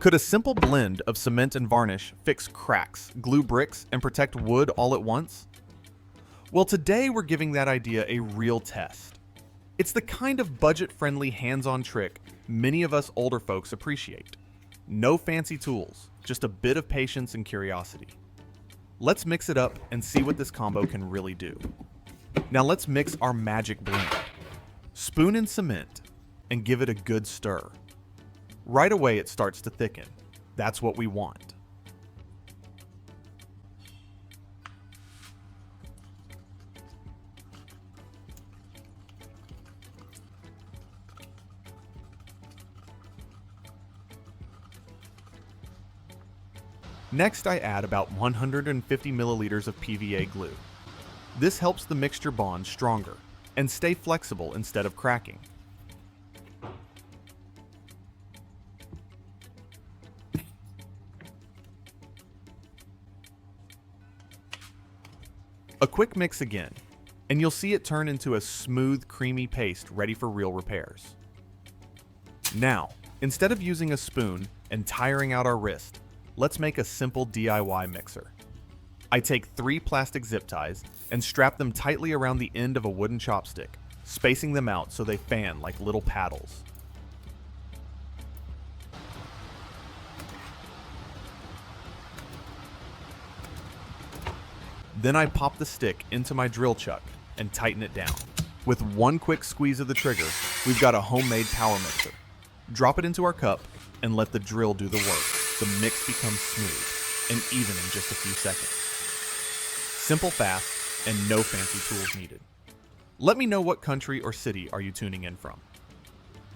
Could a simple blend of cement and varnish fix cracks, glue bricks, and protect wood all at once? Well, today we're giving that idea a real test. It's the kind of budget-friendly hands-on trick many of us older folks appreciate. No fancy tools, just a bit of patience and curiosity. Let's mix it up and see what this combo can really do. Now let's mix our magic blend. Spoon in cement and give it a good stir. Right away it starts to thicken. That's what we want. Next, I add about 150 milliliters of PVA glue. This helps the mixture bond stronger and stay flexible instead of cracking. A quick mix again, and you'll see it turn into a smooth, creamy paste ready for real repairs. Now, instead of using a spoon and tiring out our wrist, let's make a simple DIY mixer. I take 3 plastic zip ties and strap them tightly around the end of a wooden chopstick, spacing them out so they fan like little paddles. Then I pop the stick into my drill chuck and tighten it down. With one quick squeeze of the trigger, we've got a homemade power mixer. Drop it into our cup and let the drill do the work. The mix becomes smooth and even in just a few seconds. Simple, fast, and no fancy tools needed. Let me know what country or city are you tuning in from.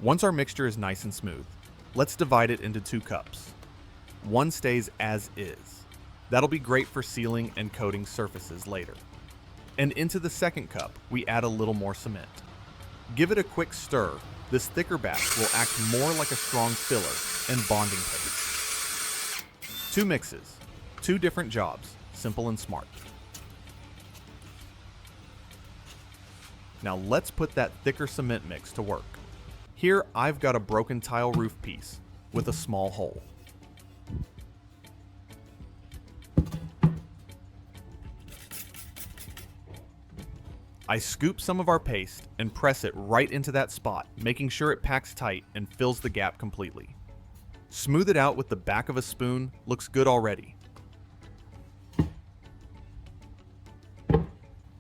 Once our mixture is nice and smooth, let's divide it into 2 cups. One stays as is. That'll be great for sealing and coating surfaces later. And into the second cup, we add a little more cement. Give it a quick stir. This thicker batch will act more like a strong filler and bonding paste. 2 mixes, 2 different jobs, simple and smart. Now let's put that thicker cement mix to work. Here I've got a broken tile roof piece with a small hole. I scoop some of our paste and press it right into that spot, making sure it packs tight and fills the gap completely. Smooth it out with the back of a spoon, looks good already.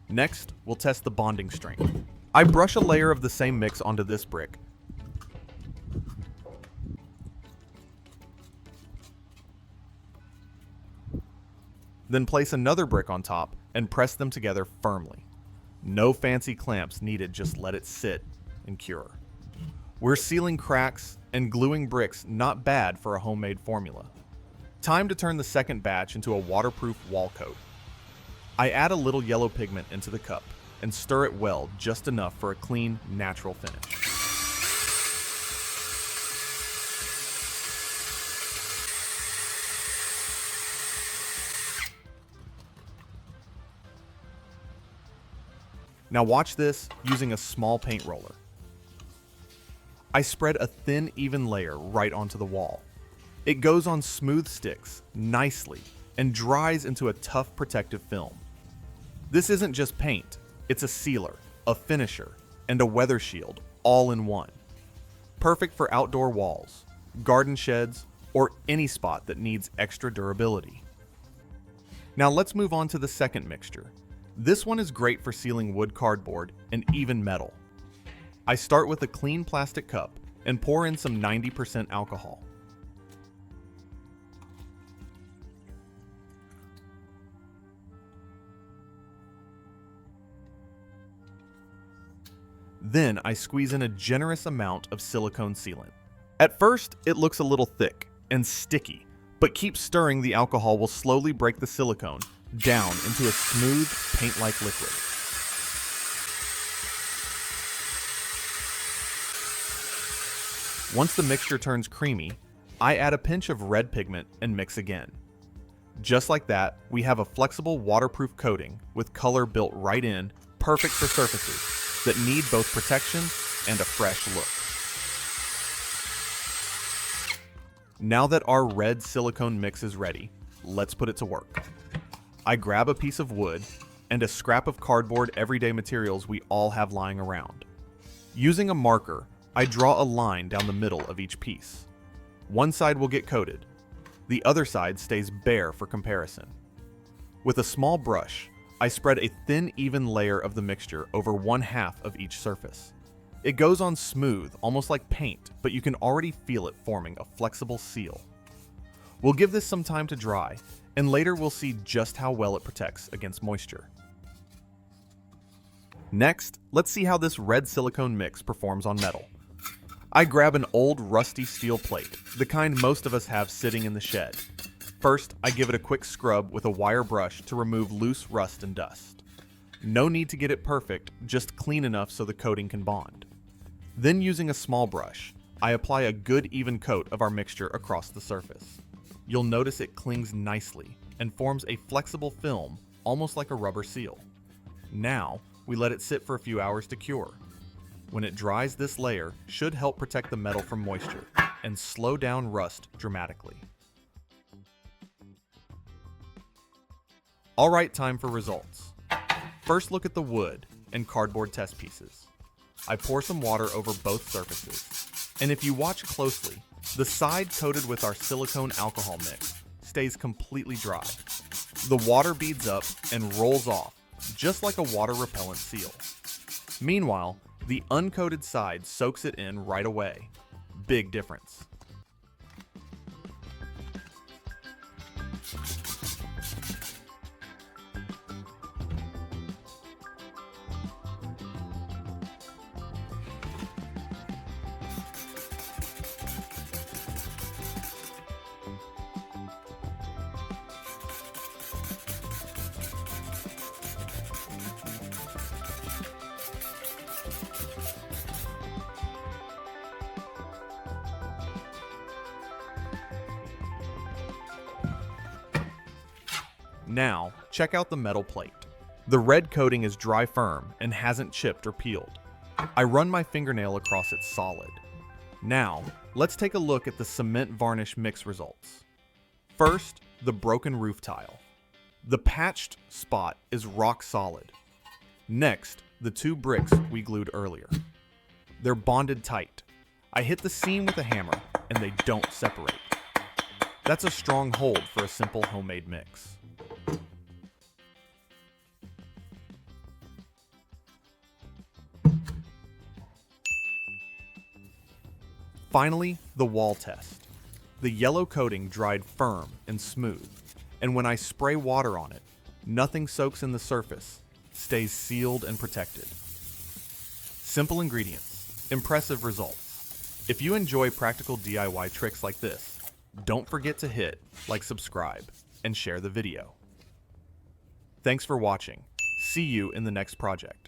Next, we'll test the bonding strength. I brush a layer of the same mix onto this brick. Then place another brick on top and press them together firmly. No fancy clamps needed, just let it sit and cure. We're sealing cracks and gluing bricks not bad for a homemade formula. Time to turn the second batch into a waterproof wall coat. I add a little yellow pigment into the cup and stir it well, just enough for a clean, natural finish. Now watch this using a small paint roller. I spread a thin, even layer right onto the wall. It goes on smooth sticks nicely and dries into a tough protective film. This isn't just paint, it's a sealer, a finisher, and a weather shield all in one. Perfect for outdoor walls, garden sheds, or any spot that needs extra durability. Now let's move on to the second mixture. This one is great for sealing wood cardboard and even metal. I start with a clean plastic cup and pour in some 90% alcohol. Then I squeeze in a generous amount of silicone sealant. At first, it looks a little thick and sticky, but keep stirring. The alcohol will slowly break the silicone down into a smooth, paint-like liquid. Once the mixture turns creamy, I add a pinch of red pigment and mix again. Just like that, we have a flexible waterproof coating with color built right in, perfect for surfaces that need both protection and a fresh look. Now that our red silicone mix is ready, let's put it to work. I grab a piece of wood and a scrap of cardboard everyday materials we all have lying around. Using a marker, I draw a line down the middle of each piece. One side will get coated. The other side stays bare for comparison. With a small brush, I spread a thin, even layer of the mixture over 1/2 of each surface. It goes on smooth, almost like paint, but you can already feel it forming a flexible seal. We'll give this some time to dry, and later we'll see just how well it protects against moisture. Next, let's see how this red silicone mix performs on metal. I grab an old rusty steel plate, the kind most of us have sitting in the shed. First, I give it a quick scrub with a wire brush to remove loose rust and dust. No need to get it perfect, just clean enough so the coating can bond. Then using a small brush, I apply a good even coat of our mixture across the surface. You'll notice it clings nicely and forms a flexible film, almost like a rubber seal. Now, we let it sit for a few hours to cure. When it dries, this layer should help protect the metal from moisture and slow down rust dramatically. Alright, time for results. First, look at the wood and cardboard test pieces. I pour some water over both surfaces, and if you watch closely, the side coated with our silicone alcohol mix stays completely dry. The water beads up and rolls off, just like a water repellent seal. Meanwhile, the uncoated side soaks it in right away. Big difference. Now, check out the metal plate. The red coating is dry firm and hasn't chipped or peeled. I run my fingernail across it solid. Now, let's take a look at the cement varnish mix results. First, the broken roof tile. The patched spot is rock solid. Next, the 2 bricks we glued earlier. They're bonded tight. I hit the seam with a hammer and they don't separate. That's a strong hold for a simple homemade mix. Finally, the wall test. The yellow coating dried firm and smooth, and when I spray water on it, nothing soaks in the surface, stays sealed and protected. Simple ingredients, impressive results. If you enjoy practical DIY tricks like this, don't forget to hit like, subscribe, and share the video. Thanks for watching. See you in the next project.